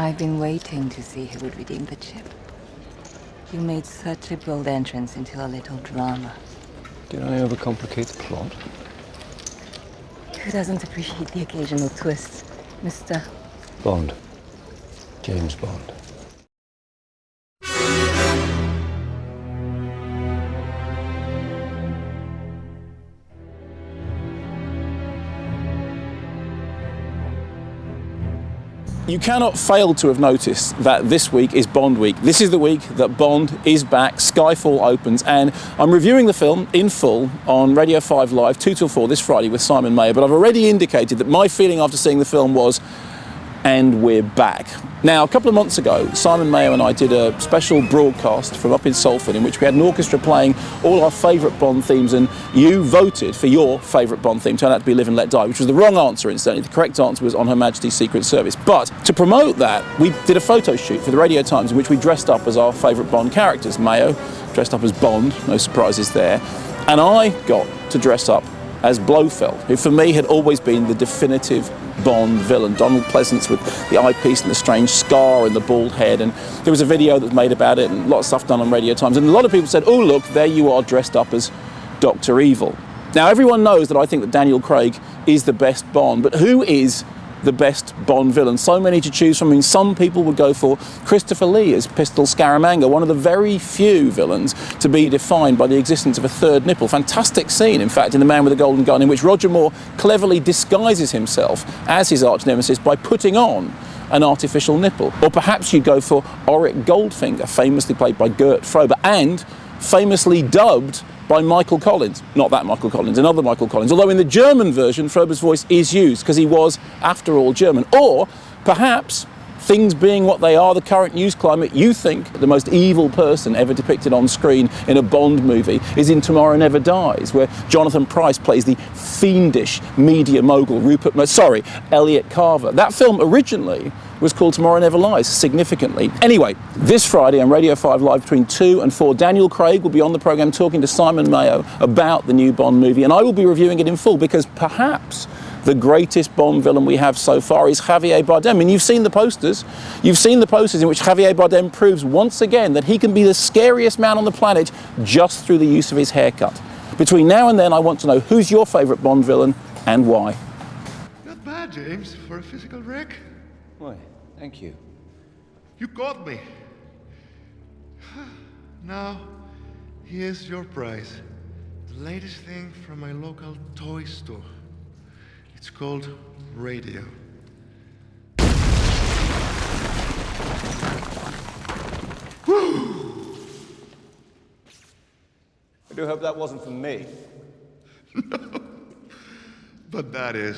I've been waiting to see who would redeem the chip. You made such a bold entrance into a little drama. Did I overcomplicate the plot? Who doesn't appreciate the occasional twist, Mr. Bond. James Bond. You cannot fail to have noticed that this week is Bond week. This is the week that Bond is back, Skyfall opens, and I'm reviewing the film in full on Radio 5 Live, 2 till 4 this Friday with Simon Mayer, but I've already indicated that my feeling after seeing the film was, and we're back. Now, a couple of months ago, Simon Mayer and I did a special broadcast from up in Salford in which we had an orchestra playing all our favourite Bond themes, and you voted for your favourite Bond theme. Turned out to be Live and Let Die, which was the wrong answer, incidentally. The correct answer was On Her Majesty's Secret Service. But to promote that, we did a photo shoot for the Radio Times in which we dressed up as our favourite Bond characters. Mayo dressed up as Bond, no surprises there. And I got to dress up as Blofeld, who for me had always been the definitive Bond villain. Donald Pleasance with the eyepiece and the strange scar and the bald head, and there was a video that was made about it and a lot of stuff done on Radio Times, and a lot of people said, oh look, there you are dressed up as Dr. Evil. Now everyone knows that I think that Daniel Craig is the best Bond, but who is the best Bond villain? So many to choose from. I mean, some people would go for Christopher Lee as Pistol Scaramanga, one of the very few villains to be defined by the existence of a third nipple. Fantastic scene, in fact, in The Man with the Golden Gun, in which Roger Moore cleverly disguises himself as his arch nemesis by putting on an artificial nipple. Or perhaps you go for Auric Goldfinger, famously played by Gert Frobe and famously dubbed by Michael Collins. Not that Michael Collins, another Michael Collins. Although in the German version, Frobe's voice is used because he was, after all, German. Or perhaps, things being what they are, the current news climate, you think the most evil person ever depicted on screen in a Bond movie is in Tomorrow Never Dies, where Jonathan Pryce plays the fiendish media mogul Elliot Carver. That film originally was called Tomorrow Never Lies, significantly. Anyway, this Friday on Radio 5 Live between 2 and 4, Daniel Craig will be on the programme talking to Simon Mayo about the new Bond movie, and I will be reviewing it in full because perhaps the greatest Bond villain we have so far is Javier Bardem. I mean, you've seen the posters. You've seen the posters in which Javier Bardem proves once again that he can be the scariest man on the planet just through the use of his haircut. Between now and then, I want to know who's your favourite Bond villain and why. Not bad, James, for a physical wreck. Why, thank you. You got me. Now, here's your prize. The latest thing from my local toy store. It's called radio. Woo! I do hope that wasn't for me. No, but that is.